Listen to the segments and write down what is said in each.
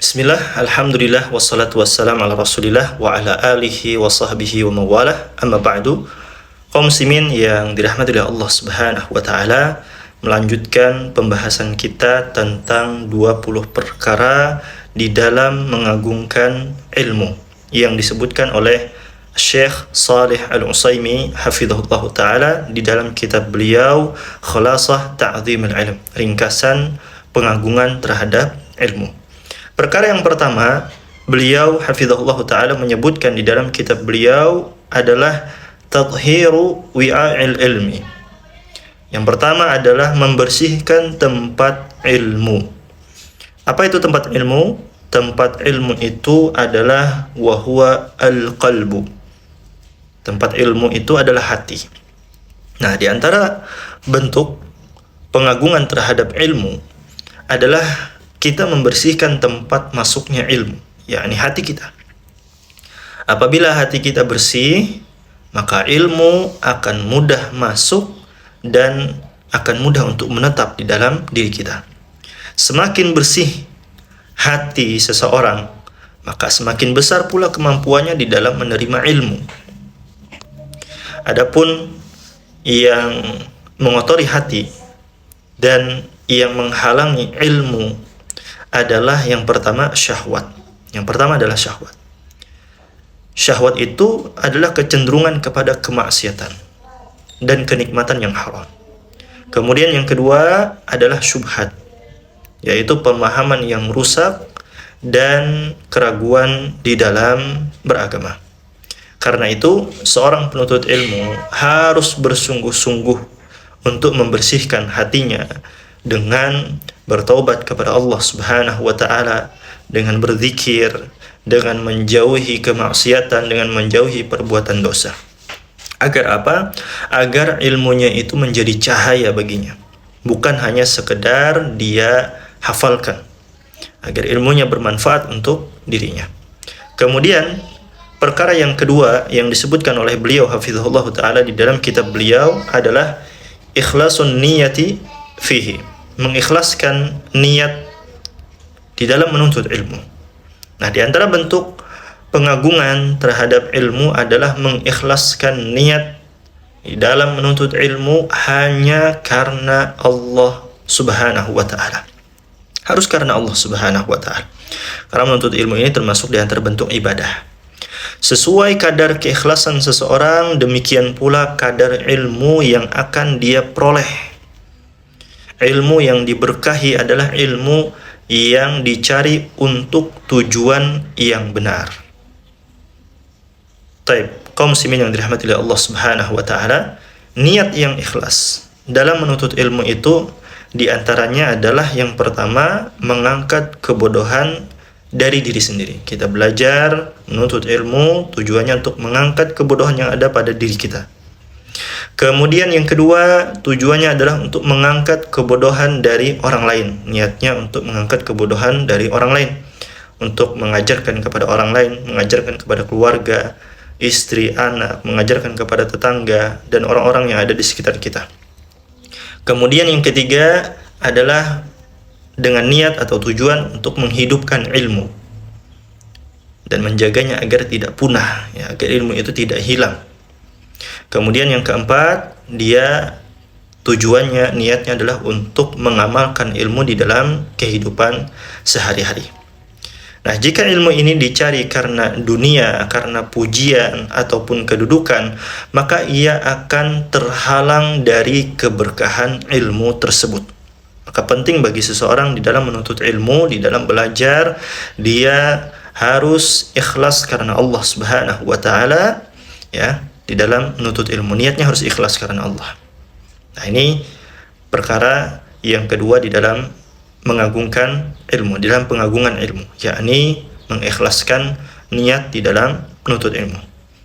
Bismillah, alhamdulillah, wassalatu wassalamu ala rasulillah wa ala alihi wa sahbihi wa mawalah, amma ba'du. Kaum muslimin yang dirahmati oleh Allah subhanahu wa ta'ala, melanjutkan pembahasan kita tentang 20 perkara di dalam mengagungkan ilmu yang disebutkan oleh Syekh Salih Al-Utsaimin hafizahullah ta'ala di dalam kitab beliau Khulasah Ta'zimul Ilm, ringkasan pengagungan terhadap ilmu. Perkara yang pertama, beliau hafizahullah ta'ala menyebutkan di dalam kitab beliau adalah tadhiru wi'a'il ilmi. Yang pertama adalah membersihkan tempat ilmu. Apa itu tempat ilmu? Tempat ilmu itu adalah wahuwa al-qalbu. Tempat ilmu itu adalah hati. Nah, di antara bentuk pengagungan terhadap ilmu adalah kita membersihkan tempat masuknya ilmu, yakni hati kita. Apabila hati kita bersih, maka ilmu akan mudah masuk dan akan mudah untuk menetap di dalam diri kita. Semakin bersih hati seseorang, maka semakin besar pula kemampuannya di dalam menerima ilmu. Adapun yang mengotori hati dan yang menghalangi ilmu adalah yang pertama syahwat. Yang pertama adalah syahwat. Syahwat itu adalah kecenderungan kepada kemaksiatan dan kenikmatan yang haram. Kemudian yang kedua adalah syubhat, yaitu pemahaman yang rusak dan keraguan di dalam beragama. Karena itu, seorang penuntut ilmu harus bersungguh-sungguh untuk membersihkan hatinya dengan bertaubat kepada Allah Subhanahu wa ta'ala, dengan berzikir, dengan menjauhi kemaksiatan, dengan menjauhi perbuatan dosa. Agar apa? Agar ilmunya itu menjadi cahaya baginya, bukan hanya sekedar dia hafalkan, agar ilmunya bermanfaat untuk dirinya. Kemudian perkara yang kedua yang disebutkan oleh beliau hafizahullah ta'ala di dalam kitab beliau adalah ikhlasun niyati fihi, mengikhlaskan niat di dalam menuntut ilmu. Nah, di antara bentuk pengagungan terhadap ilmu adalah mengikhlaskan niat di dalam menuntut ilmu hanya karena Allah Subhanahu wa ta'ala. Harus karena Allah Subhanahu wa ta'ala. Karena menuntut ilmu ini termasuk di antara bentuk ibadah. Sesuai kadar keikhlasan seseorang, demikian pula kadar ilmu yang akan dia peroleh. Ilmu yang diberkahi adalah ilmu yang dicari untuk tujuan yang benar. Taib, kaum muslimin yang dirahmati oleh Allah Subhanahu wa ta'ala, niat yang ikhlas dalam menuntut ilmu itu diantaranya adalah yang pertama, mengangkat kebodohan dari diri sendiri. Kita belajar menuntut ilmu tujuannya untuk mengangkat kebodohan yang ada pada diri kita. Kemudian yang kedua, tujuannya adalah untuk mengangkat kebodohan dari orang lain. Niatnya untuk mengangkat kebodohan dari orang lain, untuk mengajarkan kepada orang lain, mengajarkan kepada keluarga, istri, anak, mengajarkan kepada tetangga dan orang-orang yang ada di sekitar kita. Kemudian yang ketiga adalah dengan niat atau tujuan untuk menghidupkan ilmu dan menjaganya agar tidak punah, ya, agar ilmu itu tidak hilang. Kemudian yang keempat, dia tujuannya, niatnya adalah untuk mengamalkan ilmu di dalam kehidupan sehari-hari. Nah, jika ilmu ini dicari karena dunia, karena pujian ataupun kedudukan, maka ia akan terhalang dari keberkahan ilmu tersebut. Maka penting bagi seseorang di dalam menuntut ilmu, di dalam belajar, dia harus ikhlas karena Allah Subhanahu wa ta'ala, ya. Di dalam menuntut ilmu, niatnya harus ikhlas karena Allah. Nah, ini perkara yang kedua di dalam mengagungkan ilmu, di dalam pengagungan ilmu, yakni mengikhlaskan niat di dalam menuntut ilmu.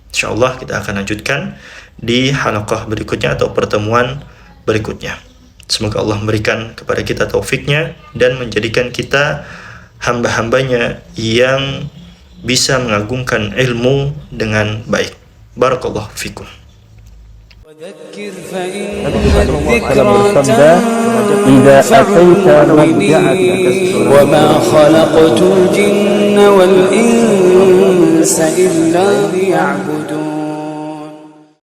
InsyaAllah kita akan lanjutkan di halaqah berikutnya atau pertemuan berikutnya. Semoga Allah memberikan kepada kita taufiknya dan menjadikan kita hamba-hambanya yang bisa mengagungkan ilmu dengan baik. Barakallahu fikum. Nabi sallallahu alaihi wasallam bersabda, "Idza ataita rabbaka wa ma khalaqtul jinna wal insa illa liya'budun."